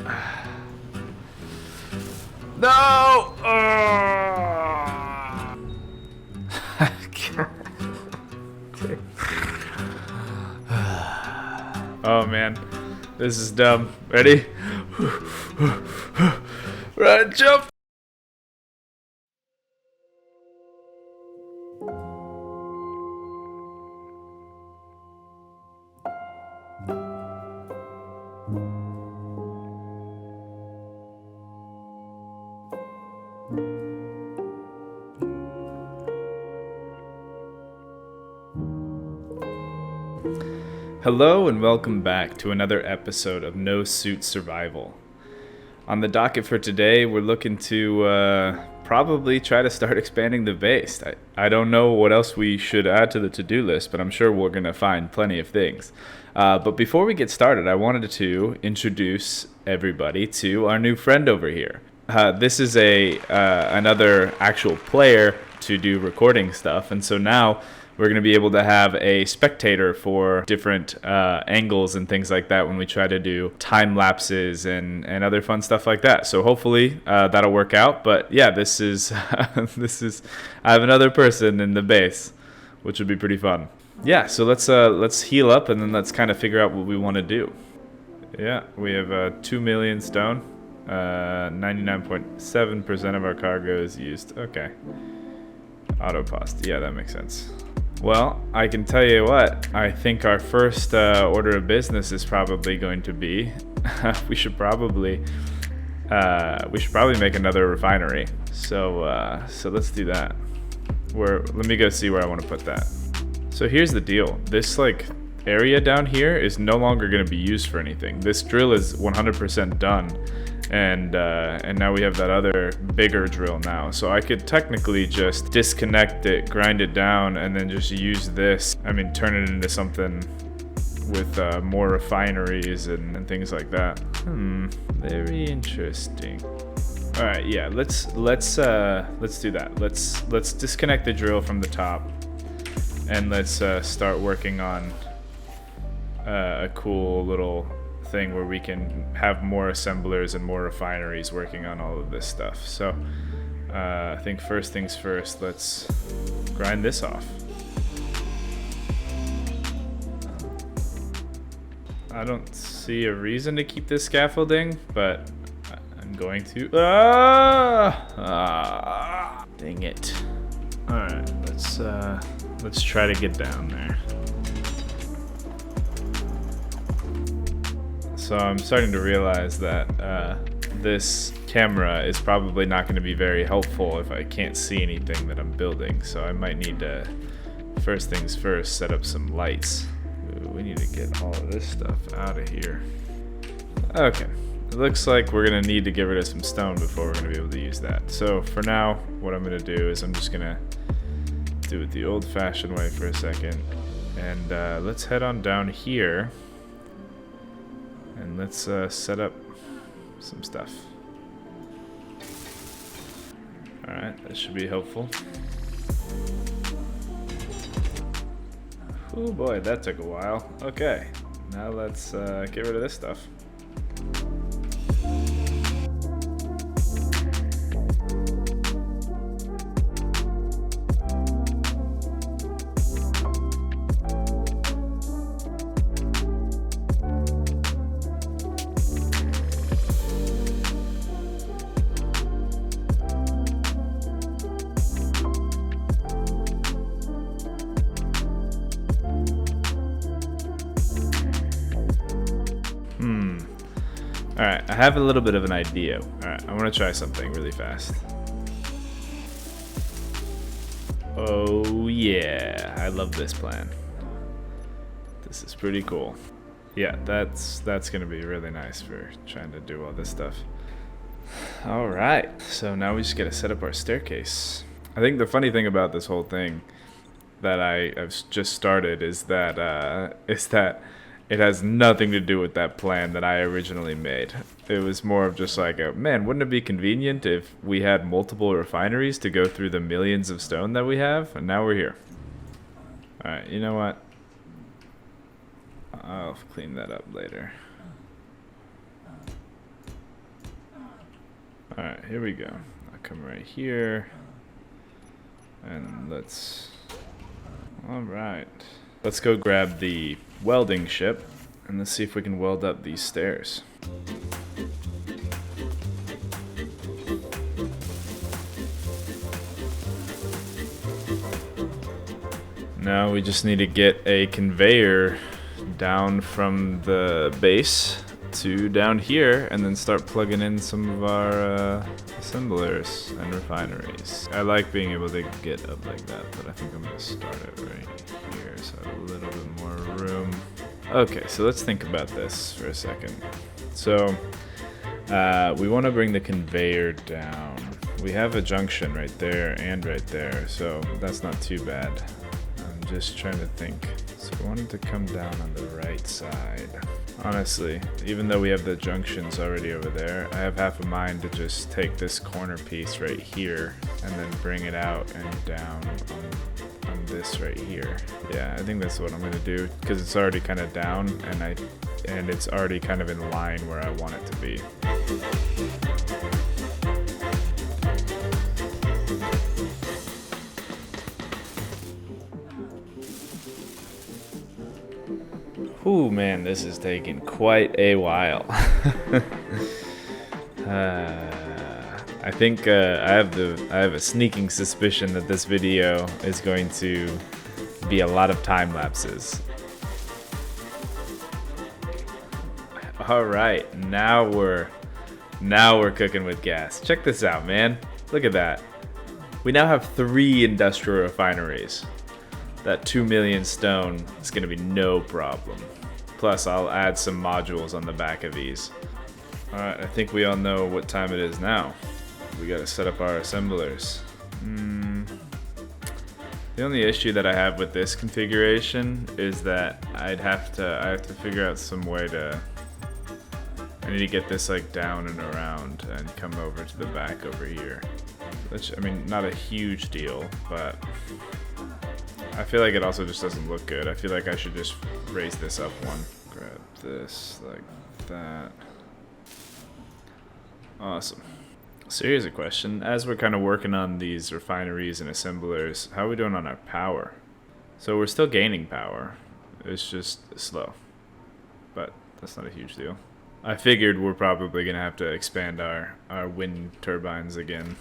No! Oh man, this is dumb. Ready? Run, jump! Hello and welcome back to another episode of No Suit Survival. On the docket for today, we're looking to probably try to start expanding the base. I don't know what else we should add to the to-do list, but I'm sure we're going to find plenty of things. But before we get started, I wanted to introduce everybody to our new friend over here. This is another actual player to do recording stuff, and so now we're going to be able to have a spectator for different angles and things like that when we try to do time lapses and other fun stuff like that. So hopefully that'll work out. But yeah, this is I have another person in the base, which would be pretty fun. Yeah, so let's heal up and then let's kind of figure out what we want to do. Yeah, we have 2 million stone. 99.7% of our cargo is used. Okay. Autopost. Yeah, that makes sense. Well, I can tell you what, I think our first order of business is probably going to be we should probably make another refinery. So let's do that. Let me go see where I want to put that. So here's the deal. This area down here is no longer going to be used for anything. This drill is 100% done. And now we have that other bigger drill now. So I could technically just disconnect it, grind it down, and then just use this. I mean, turn it into something with more refineries and things like that. Very interesting. All right, yeah, let's do that. Let's disconnect the drill from the top, and let's start working on a cool little thing where we can have more assemblers and more refineries working on all of this stuff. So I think first things first, let's grind this off. I don't see a reason to keep this scaffolding, but I'm going to. Dang it. All right, let's try to get down there. So I'm starting to realize that this camera is probably not going to be very helpful if I can't see anything that I'm building. So I might need to, first things first, set up some lights. Ooh, we need to get all of this stuff out of here. Okay, it looks like we're going to need to get rid of some stone before we're going to be able to use that. So for now, what I'm going to do is I'm just going to do it the old-fashioned way for a second. And let's head on down here. And let's set up some stuff. Alright, that should be helpful. Oh boy, that took a while. Okay, now let's get rid of this stuff. Alright, I have a little bit of an idea. Alright, I want to try something really fast. Oh yeah, I love this plan. This is pretty cool. Yeah, that's gonna be really nice for trying to do all this stuff. Alright, so now we just gotta set up our staircase. I think the funny thing about this whole thing that I've just started is that it has nothing to do with that plan that I originally made. It was more of just like, man, wouldn't it be convenient if we had multiple refineries to go through the millions of stone that we have? And now we're here. Alright, you know what? I'll clean that up later. here we go. I'll come right here. And let's... Alright. Let's go grab the welding ship. And let's see if we can weld up these stairs. Now we just need to get a conveyor down from the base to down here and then start plugging in some of our assemblers and refineries. I like being able to get up like that, but I think I'm going to start it right here so I have a little bit more room. Okay, so let's think about this for a second. So we want to bring the conveyor down. We have a junction right there and right there, so that's not too bad. I'm just trying to think. So we wanted to come down on the right side. Honestly, even though we have the junctions already over there, I have half a mind to just take this corner piece right here and then bring it out and down on this right here. Yeah, I think that's what I'm gonna do because it's already kind of down and it's already kind of in line where I want it to be. Ooh, man, this is taking quite a while. I think I have a sneaking suspicion that this video is going to be a lot of time lapses. All right, now we're cooking with gas. Check this out, man. Look at that. We now have 3 industrial refineries. That 2 million stone is going to be no problem. Plus, I'll add some modules on the back of these. Alright, I think we all know what time it is now. We got to set up our assemblers. The only issue that I have with this configuration is that I have to figure out some way to... I need to get this like down and around and come over to the back over here. Which, I mean, not a huge deal, but... I feel like it also just doesn't look good. I feel like I should just raise this up one. Grab this like that. Awesome. So here's a question. As we're kind of working on these refineries and assemblers, how are we doing on our power? So we're still gaining power. It's just slow. But that's not a huge deal. I figured we're probably going to have to expand our wind turbines again.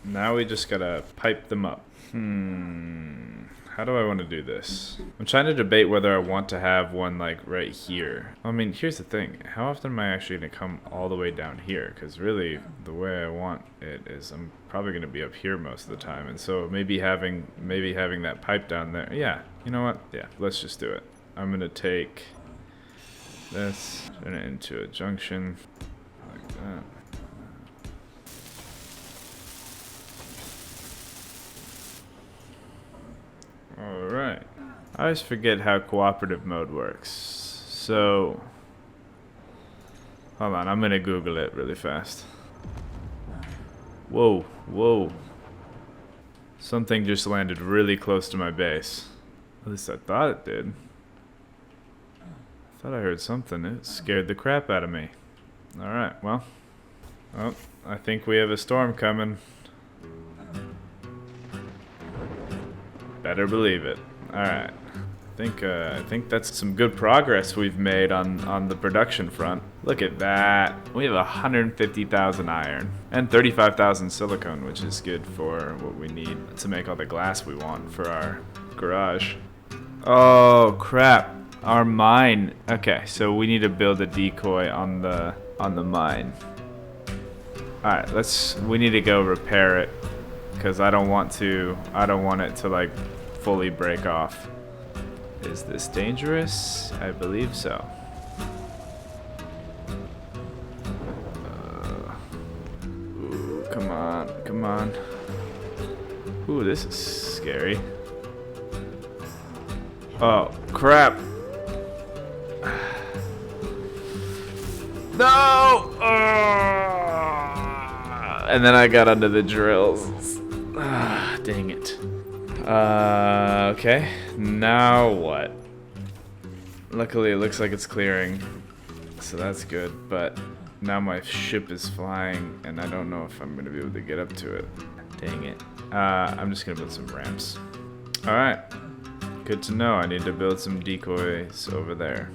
Now we just gotta pipe them up. How do I want to do this? I'm trying to debate whether I want to have one like right here. I mean, here's the thing. How often am I actually gonna come all the way down here? Because really, the way I want it is I'm probably gonna be up here most of the time. And so maybe having that pipe down there. Yeah, you know what? Yeah, let's just do it. I'm gonna take this, turn it into a junction like that. Alright. I always forget how cooperative mode works. So... hold on, I'm gonna Google it really fast. Whoa, whoa. Something just landed really close to my base. At least I thought it did. I thought I heard something. It scared the crap out of me. Alright, well. Oh, I think we have a storm coming. Better believe it. Alright. I think that's some good progress we've made on the production front. Look at that. We have 150,000 iron and 35,000 silicone, which is good for what we need to make all the glass we want for our garage. Oh crap. Our mine. Okay, so we need to build a decoy on the mine. Alright, we need to go repair it because I don't want it to like fully break off. Is this dangerous? I believe so. Ooh, come on, come on. Ooh, this is scary. Oh, crap. No! And then I got under the drills. Dang it. Okay. Now what? Luckily, it looks like it's clearing. So that's good, but now my ship is flying and I don't know if I'm gonna be able to get up to it. Dang it. I'm just gonna build some ramps. Alright, good to know. I need to build some decoys over there.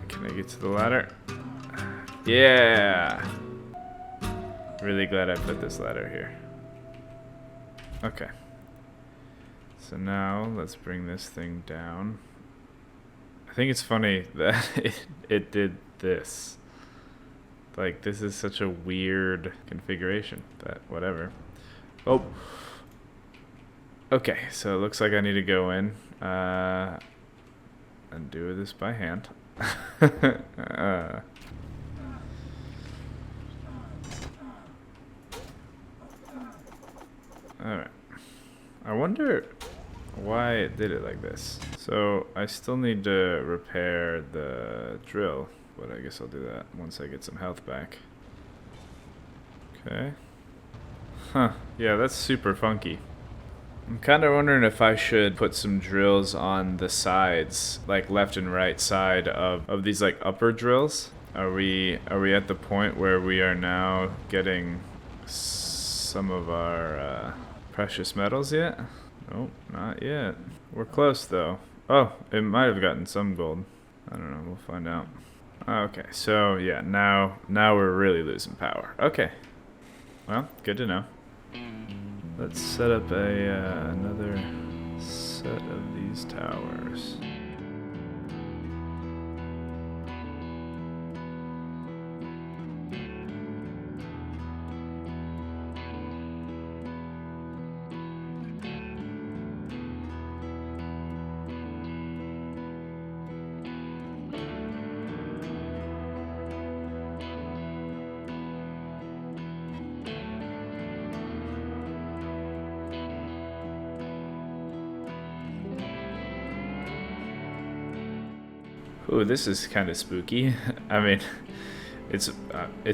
Can I get to the ladder? Yeah! Really glad I put this ladder here. Okay. So now let's bring this thing down. I think it's funny that it did this. Like, this is such a weird configuration, but whatever. Oh! Okay, so it looks like I need to go in and do this by hand. Alright. I wonder why it did it like this. So I still need to repair the drill, but I guess I'll do that once I get some health back. Okay. Huh. Yeah, that's super funky. I'm kind of wondering if I should put some drills on the sides, like left and right side of these like upper drills. Are we at the point where we are now getting some of our precious metals yet? Nope, not yet. We're close though. Oh, it might have gotten some gold. I don't know, we'll find out. Okay, so yeah, now we're really losing power. Okay. Well, good to know. Let's set up another set of these towers. Ooh, this is kind of spooky. I mean, it's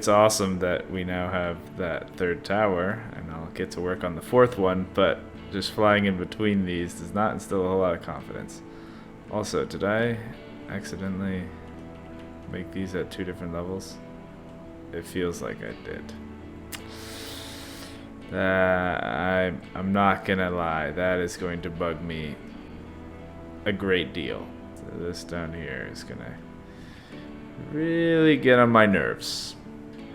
awesome that we now have that third tower, and I'll get to work on the fourth one, but just flying in between these does not instill a whole lot of confidence. Also, did I accidentally make these at 2 different levels? It feels like I did. I'm not gonna lie, that is going to bug me a great deal. So this down here is gonna really get on my nerves.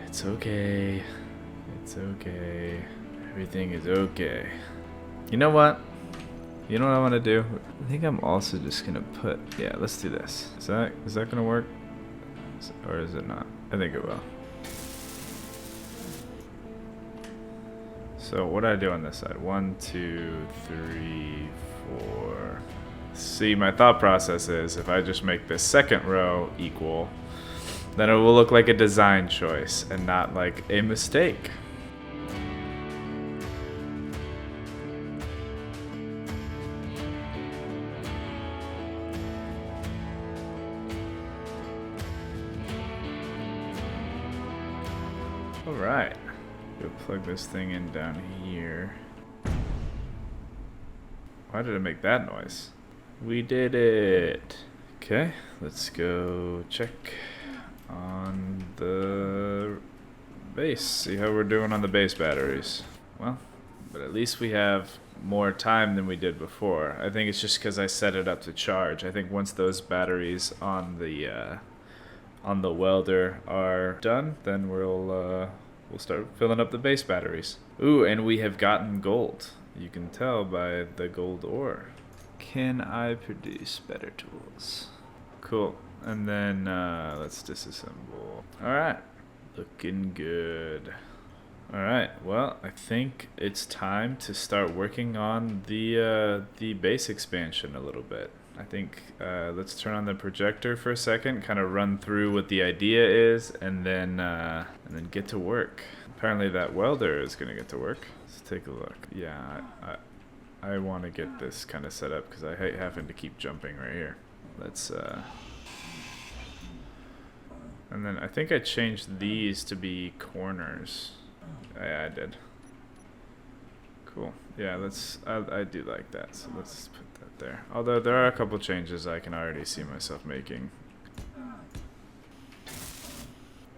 It's okay. It's okay. Everything is okay. You know what? You know what I want to do? I think I'm also just gonna put. Yeah, let's do this. Is that gonna work? Or is it not? I think it will. So what do I do on this side? 1, 2, 3, 4. See, my thought process is if I just make this second row equal, then it will look like a design choice and not like a mistake. Alright, we'll plug this thing in down here. Why did it make that noise? We did it! Okay, let's go check on the base. See how we're doing on the base batteries. Well, but at least we have more time than we did before. I think it's just because I set it up to charge. I think once those batteries on the welder are done, then we'll start filling up the base batteries. Ooh, and we have gotten gold. You can tell by the gold ore. Can I produce better tools? Cool. And then let's disassemble. Alright. Looking good. Alright, well, I think it's time to start working on the base expansion a little bit. I think let's turn on the projector for a second, kind of run through what the idea is, and then get to work. Apparently that welder is going to get to work. Let's take a look. Yeah, I want to get this kind of set up because I hate having to keep jumping right here. Let's and then I think I changed these to be corners. Yeah, I did. Cool. Yeah, I do like that. So let's put that right there. Although there are a couple changes I can already see myself making.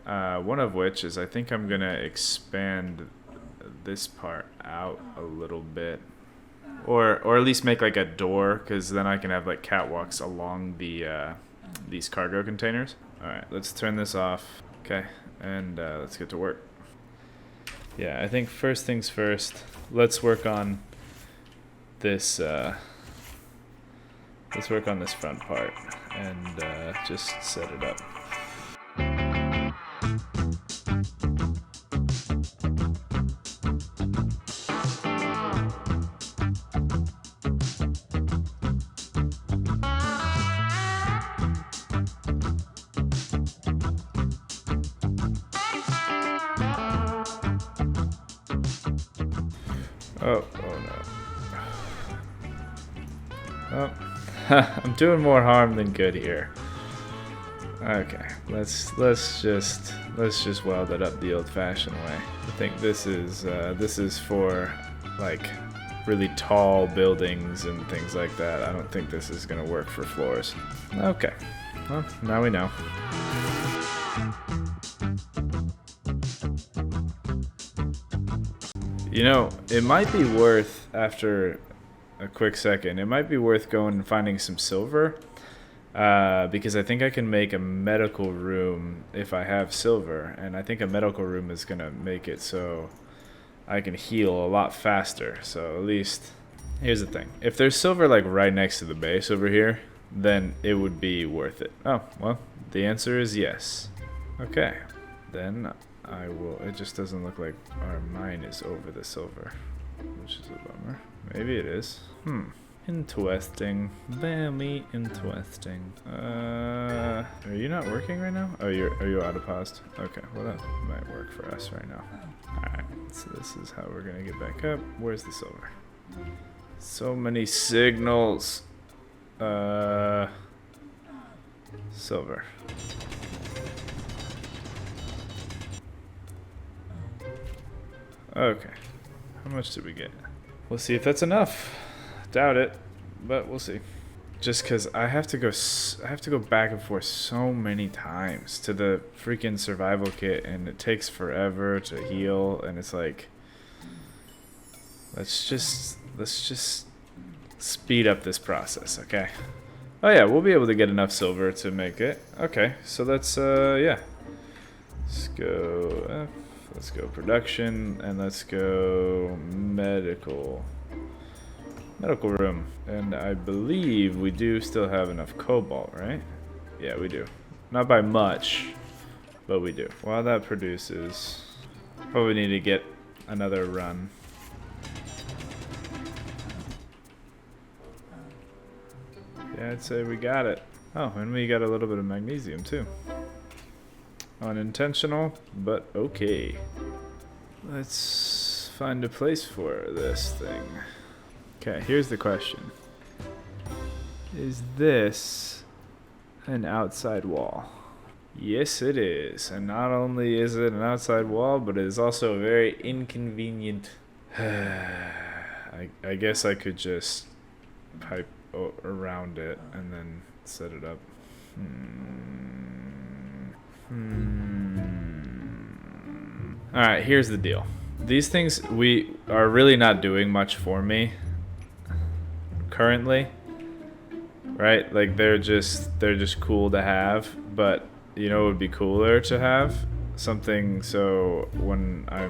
One of which is I think I'm gonna expand this part out a little bit, or at least make like a door, because then I can have like catwalks along the these cargo containers. All right, let's turn this off. Okay, and let's get to work. Yeah, I think first things first. Let's work on this. Let's work on this front part and just set it up. Oh no. Oh, I'm doing more harm than good here. Okay, let's just weld it up the old-fashioned way. I think this is for like really tall buildings and things like that. I don't think this is gonna work for floors. Okay, well now we know. You know, it might be worth, after a quick second, it might be worth going and finding some silver, because I think I can make a medical room if I have silver, and I think a medical room is going to make it so I can heal a lot faster. So at least, here's the thing. If there's silver like right next to the base over here, then it would be worth it. Oh, well, the answer is yes. Okay, then I will. It just doesn't look like our mine is over the silver, which is a bummer. Maybe it is. Interesting. Very interesting. Are you not working right now? Oh, are you auto paused? Okay, well that might work for us right now. Alright, so this is how we're gonna get back up. Where's the silver? So many signals. Silver. Okay. How much did we get? We'll see if that's enough. Doubt it, but we'll see. Just because I have to go back and forth so many times to the freaking survival kit, and it takes forever to heal, and it's like, let's just speed up this process, okay? Oh yeah, we'll be able to get enough silver to make it. Okay, so let's yeah. Let's go production, and let's go medical room. And I believe we do still have enough cobalt, right? Yeah, we do. Not by much, but we do. While that produces, probably need to get another run. Yeah, I'd say we got it. Oh, and we got a little bit of magnesium too. Unintentional, but okay. Let's find a place for this thing. Okay, here's the question. Is this an outside wall? Yes, it is. And not only is it an outside wall, but it is also very inconvenient. I guess I could just pipe around it and then set it up. Alright, here's the deal. These things are really not doing much for me currently. Right? Like they're just cool to have, but you know it would be cooler to have something so when I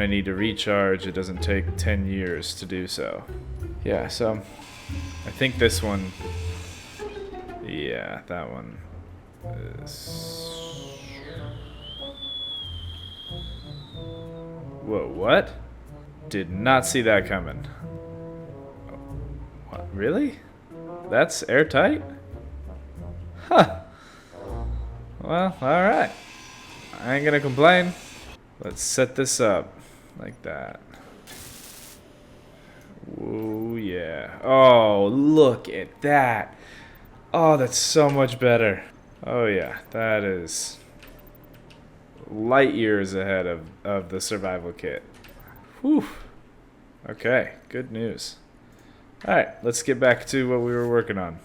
need to recharge, it doesn't take 10 years to do so. Yeah, so I think this one, yeah, that one is... Whoa, what? Did not see that coming. What, really? That's airtight? Huh. Well, alright. I ain't gonna complain. Let's set this up like that. Whoa, yeah. Oh, look at that. Oh, that's so much better. Oh, yeah. That is light years ahead of the survival kit. Whew. Okay, good news. Alright, let's get back to what we were working on.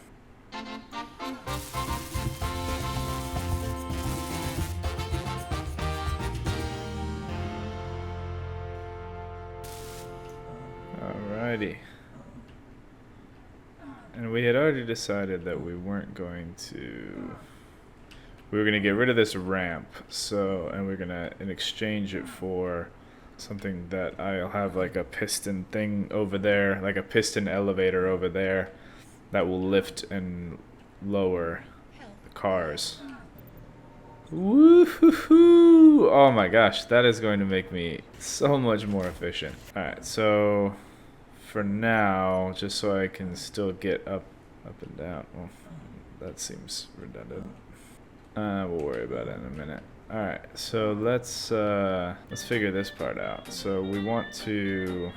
Alrighty. And we had already decided that we weren't going to... We were going to get rid of this ramp, and we're going to exchange it for something that I'll have like a piston thing over there, like a piston elevator over there that will lift and lower the cars. Woo-hoo-hoo! Oh my gosh, that is going to make me so much more efficient. Alright, so for now, just so I can still get up and down. Well, that seems redundant. We'll worry about it in a minute. Alright, so let's figure this part out. So we want to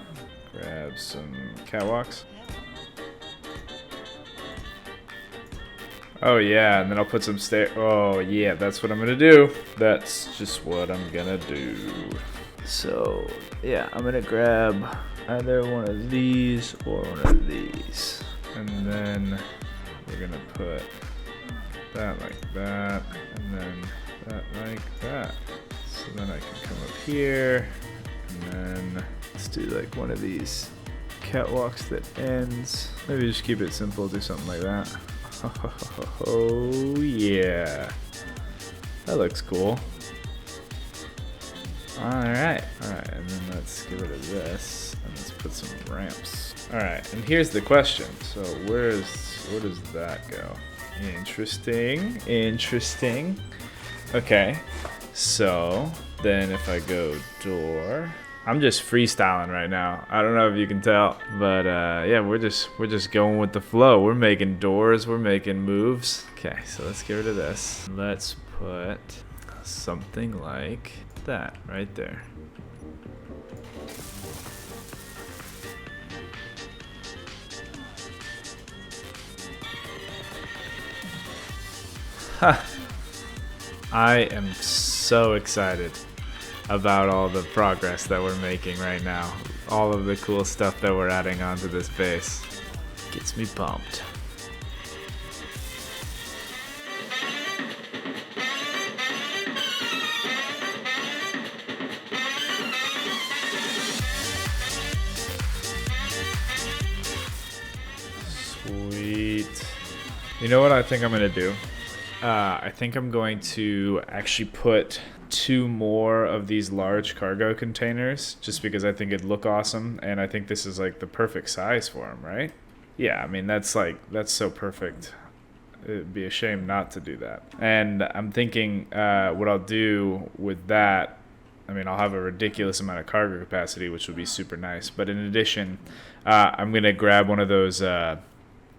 grab some catwalks. Oh yeah, and then I'll put some oh yeah, that's what I'm gonna do. That's just what I'm gonna do. So yeah, I'm gonna grab either one of these or one of these. And then we're gonna put that like that, and then that like that. So then I can come up here, and then let's do like one of these catwalks that ends. Maybe just keep it simple, do something like that. Oh yeah, that looks cool. Alright, and then let's get rid of this, and let's put some ramps. Alright, and here's the question. So where does that go? Interesting. Okay, so then if I go door, I'm just freestyling right now. I don't know if you can tell, but yeah, we're just going with the flow. We're making doors, we're making moves. Okay, so let's get rid of this. Let's put something like that right there. Ha! I am so excited about all the progress that we're making right now. All of the cool stuff that we're adding onto this base. Gets me pumped. Sweet. You know what I think I'm gonna do? I think I'm going to actually put 2 more of these large cargo containers, just because I think it'd look awesome, and I think this is like the perfect size for them, right? Yeah, I mean that's so perfect. It'd be a shame not to do that. And I'm thinking what I'll do with that, I mean I'll have a ridiculous amount of cargo capacity, which would be super nice, but in addition, I'm gonna grab one of those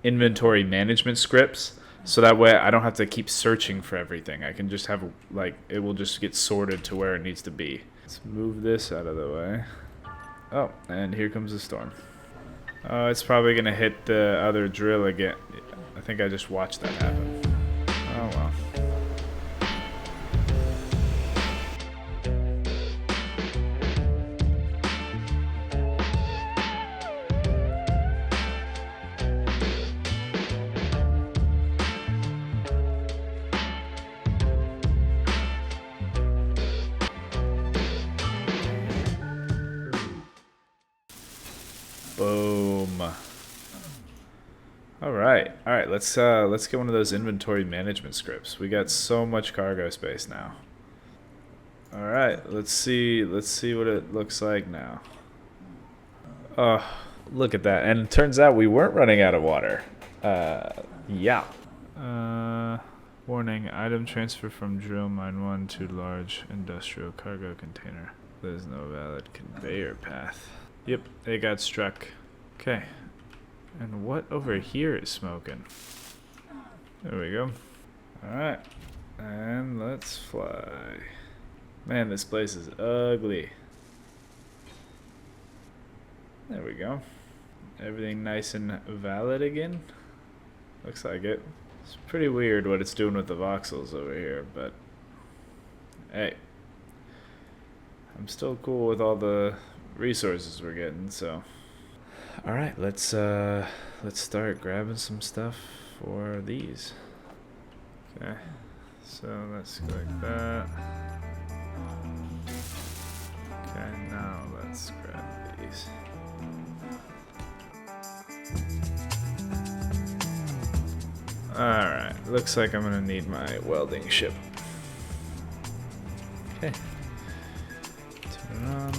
inventory management scripts. So that way I don't have to keep searching for everything. I can just have, like, it will just get sorted to where it needs to be. Let's move this out of the way. Oh, and here comes the storm. Oh, it's probably going to hit the other drill again. I think I just watched that happen. Oh, well. Boom. All right. Let's get one of those inventory management scripts. We got so much cargo space now. All right. Let's see what it looks like now. Oh, look at that! And it turns out we weren't running out of water. Yeah. Warning: item transfer from drill mine 1 to large industrial cargo container. There's no valid conveyor path. Yep, it got struck. Okay. And what over here is smoking? There we go. Alright. And let's fly. Man, this place is ugly. There we go. Everything nice and valid again. Looks like it. It's pretty weird what it's doing with the voxels over here, but hey. I'm still cool with all the resources we're getting, so. All right, let's start grabbing some stuff for these. Okay, so let's go like that. Okay, now let's grab these. Alright, looks like I'm gonna need my welding ship. Okay. Turn it on.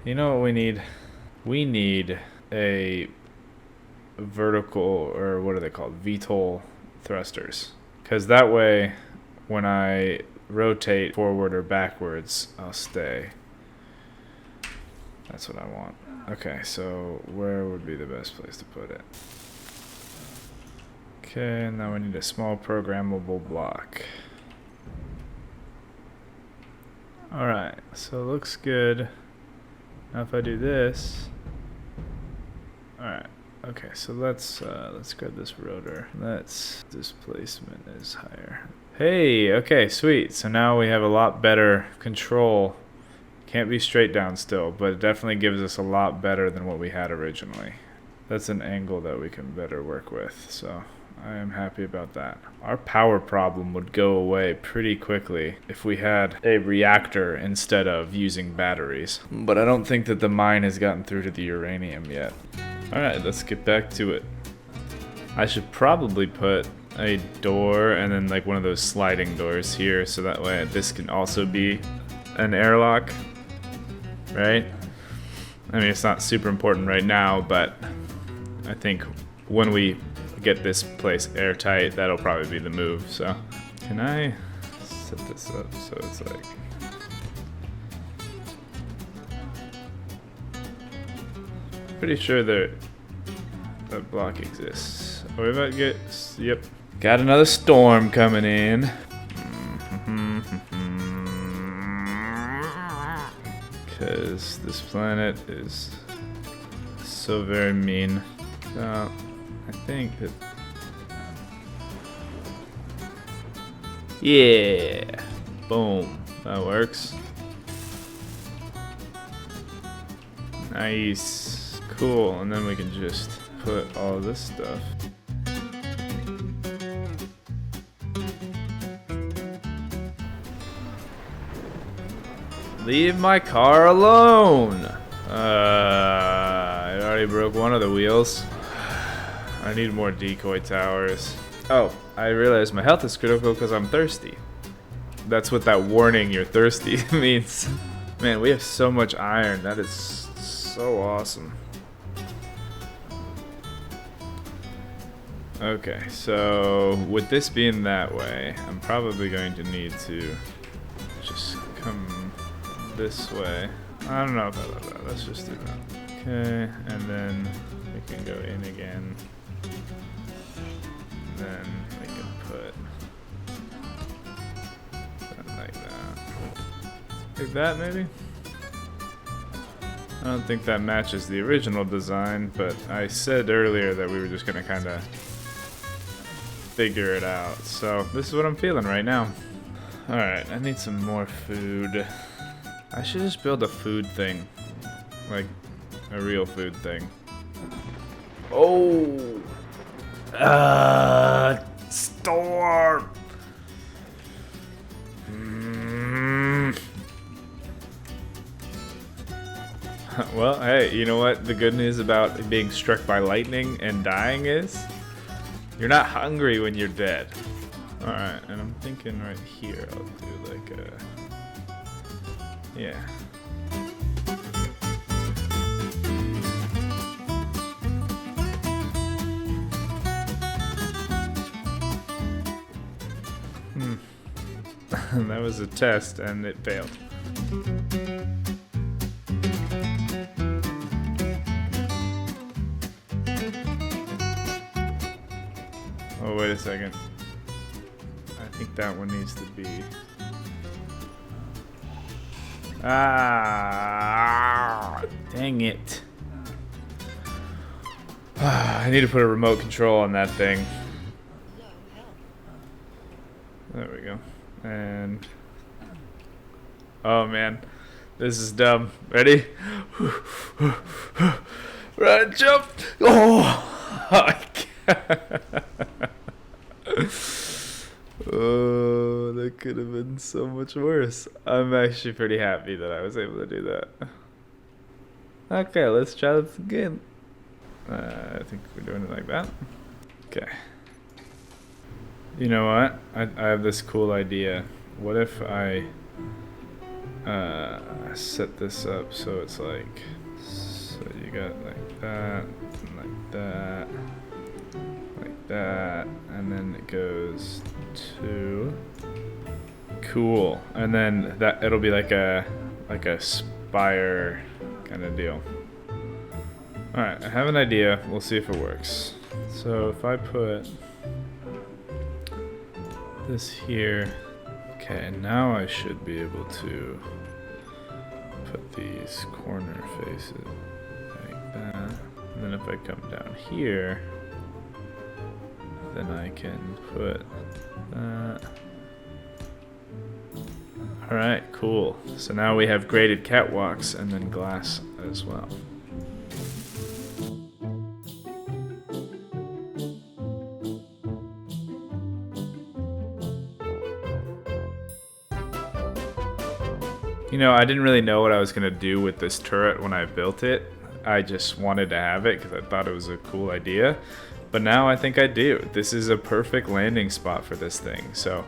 You know what we need? We need a vertical, or what are they called? VTOL thrusters. Because that way, when I rotate forward or backwards, I'll stay. That's what I want. Okay, so where would be the best place to put it? Okay, and now we need a small programmable block. Alright, so it looks good. Now if I do this, alright, okay, so let's grab this rotor. Displacement is higher. Hey, okay, sweet. So now we have a lot better control. Can't be straight down still, but it definitely gives us a lot better than what we had originally. That's an angle that we can better work with, so I am happy about that. Our power problem would go away pretty quickly if we had a reactor instead of using batteries. But I don't think that the mine has gotten through to the uranium yet. Alright, let's get back to it. I should probably put a door and then like one of those sliding doors here so that way this can also be an airlock, right? I mean, it's not super important right now, but I think when we get this place airtight, that'll probably be the move. So can I set this up so it's like pretty sure that block exists. Are we about to get, yep, got another storm coming in. Because this planet is so very mean. So I think that, yeah, boom, that works. Nice, cool, and then we can just put all this stuff. Leave my car alone! It already broke one of the wheels. I need more decoy towers. Oh, I realized my health is critical because I'm thirsty. That's what that warning, you're thirsty, means. Man, we have so much iron. That is so awesome. Okay, so with this being that way, I'm probably going to need to just come this way. I don't know if I love that. Let's just do that. Okay, and then we can go in again. Then we can put something like that. Like that, maybe? I don't think that matches the original design, but I said earlier that we were just gonna kind of figure it out. So this is what I'm feeling right now. Alright, I need some more food. I should just build a food thing. Like, a real food thing. Oh! Storm! Well, hey, you know what the good news about being struck by lightning and dying is? You're not hungry when you're dead. Alright, and I'm thinking right here I'll do like a... yeah. That was a test and it failed. Oh wait a second. I think that one needs to be... Ah, dang it. I need to put a remote control on that thing. There we go. And... oh man, this is dumb. Ready? Run, jump! Oh, I can't. Oh, that could have been so much worse. I'm actually pretty happy that I was able to do that. Okay, let's try this again. I think we're doing it like that. Okay. You know what? I have this cool idea. What if I set this up so it's like, so you got like that, and like that, like that, and then it goes to cool, and then that it'll be like a spire kind of deal. All right, I have an idea. We'll see if it works. So if I put this here, okay, now I should be able to put these corner faces like that. And then if I come down here, then I can put that. Alright, cool. So now we have graded catwalks and then glass as well. You know, I didn't really know what I was going to do with this turret when I built it. I just wanted to have it because I thought it was a cool idea. But now I think I do. This is a perfect landing spot for this thing. So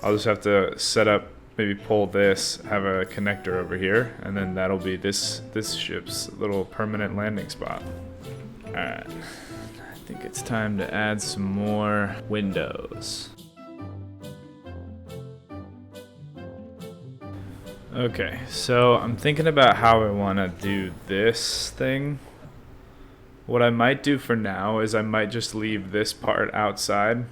I'll just have to set up, maybe pull this, have a connector over here, and then that'll be this ship's little permanent landing spot. Alright, I think it's time to add some more windows. Okay, so I'm thinking about how I want to do this thing. What I might do for now is I might just leave this part outside,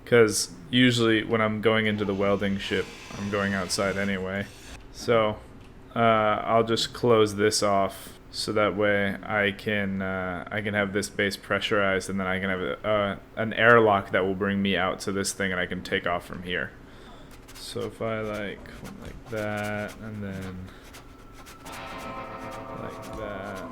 because usually when I'm going into the welding ship, I'm going outside anyway. So I'll just close this off so that way I can have this base pressurized, and then I can have an airlock that will bring me out to this thing, and I can take off from here. So if I like that, and then like that.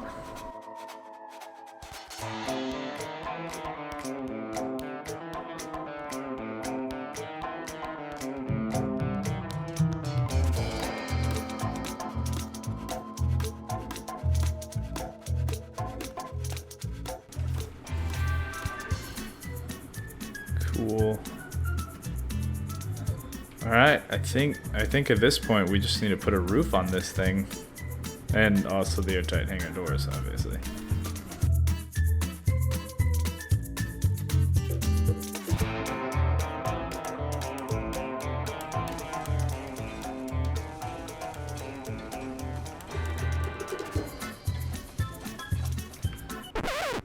Cool. Alright, I think at this point we just need to put a roof on this thing. And also the airtight hangar doors, obviously.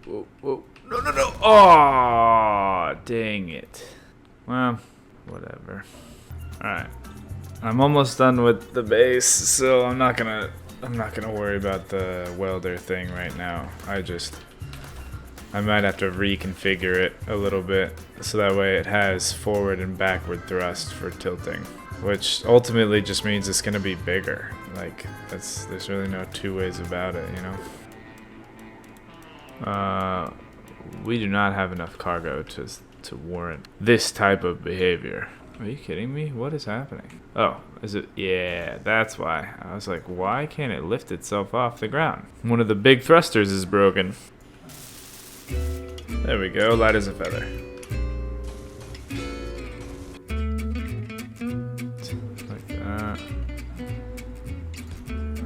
Whoa, whoa. No, no, no! Oh, dang it. Well, whatever. Alright. I'm almost done with the base, so I'm not gonna worry about the welder thing right now. I might have to reconfigure it a little bit so that way it has forward and backward thrust for tilting, which ultimately just means it's gonna be bigger. Like, there's really no two ways about it, you know? We do not have enough cargo to warrant this type of behavior. Are you kidding me? What is happening? Oh, is it? Yeah, that's why. I was like, why can't it lift itself off the ground? One of the big thrusters is broken. There we go, light as a feather. Like that.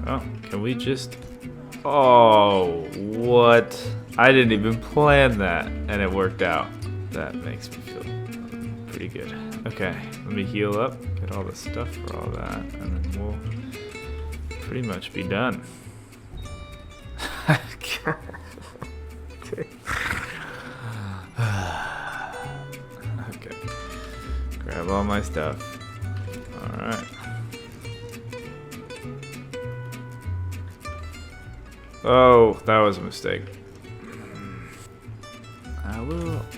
Oh, can we just... Oh, what? I didn't even plan that, and it worked out. That makes me feel pretty good. Okay, let me heal up, get all the stuff for all that, and then we'll pretty much be done. all my stuff. Alright. Oh, that was a mistake.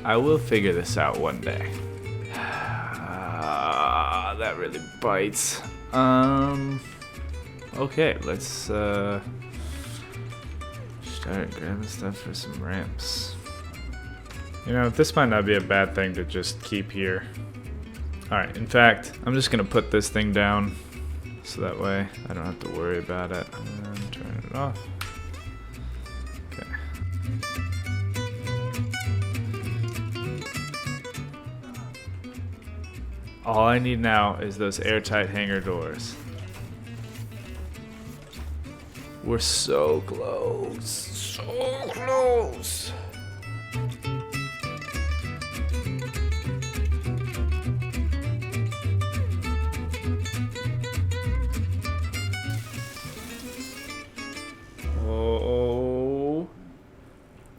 I will figure this out one day. That really bites. Okay, let's start grabbing stuff for some ramps. You know, this might not be a bad thing to just keep here. Alright, in fact, I'm just gonna put this thing down so that way I don't have to worry about it. And turn it off. Okay. All I need now is those airtight hangar doors. We're so close. So close. Oh.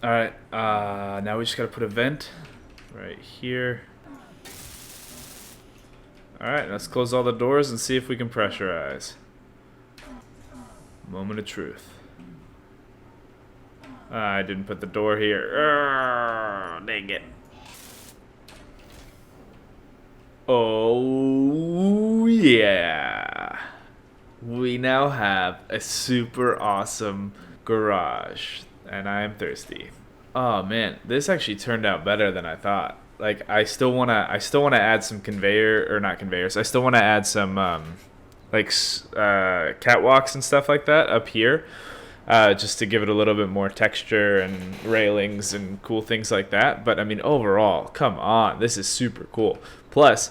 Alright, now we just gotta put a vent right here. Alright, let's close all the doors and see if we can pressurize. Moment of truth. I didn't put the door here. Dang it. Oh, yeah. We now have a super awesome garage. And I am thirsty. Oh, man. This actually turned out better than I thought. Like, I still wanna add some not conveyors. I still wanna add some catwalks and stuff like that up here, just to give it a little bit more texture and railings and cool things like that. But I mean, overall, come on, this is super cool. Plus,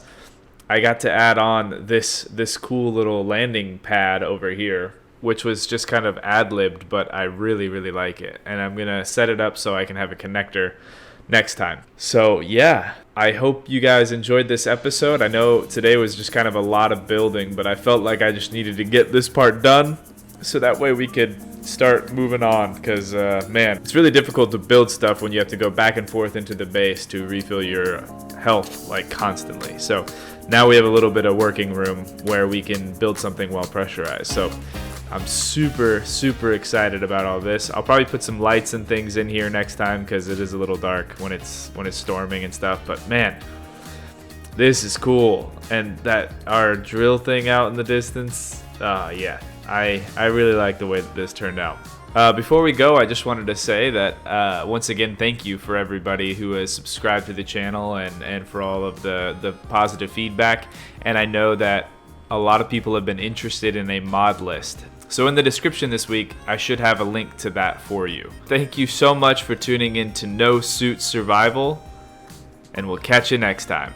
I got to add on this cool little landing pad over here, which was just kind of ad-libbed, but I really, really like it. And I'm gonna set it up so I can have a connector next time. So yeah, I hope you guys enjoyed this episode. I know today was just kind of a lot of building, but I felt like I just needed to get this part done so that way we could start moving on, because man, it's really difficult to build stuff when you have to go back and forth into the base to refill your health like constantly. So now we have a little bit of working room where we can build something well pressurized. So I'm super, super excited about all this. I'll probably put some lights and things in here next time because it is a little dark when it's storming and stuff. But man, this is cool. And that our drill thing out in the distance, yeah, I really like the way that this turned out. Before we go, I just wanted to say that once again, thank you for everybody who has subscribed to the channel and for all of the positive feedback. And I know that a lot of people have been interested in a mod list. So in the description this week, I should have a link to that for you. Thank you so much for tuning in to No Suit Survival, and we'll catch you next time.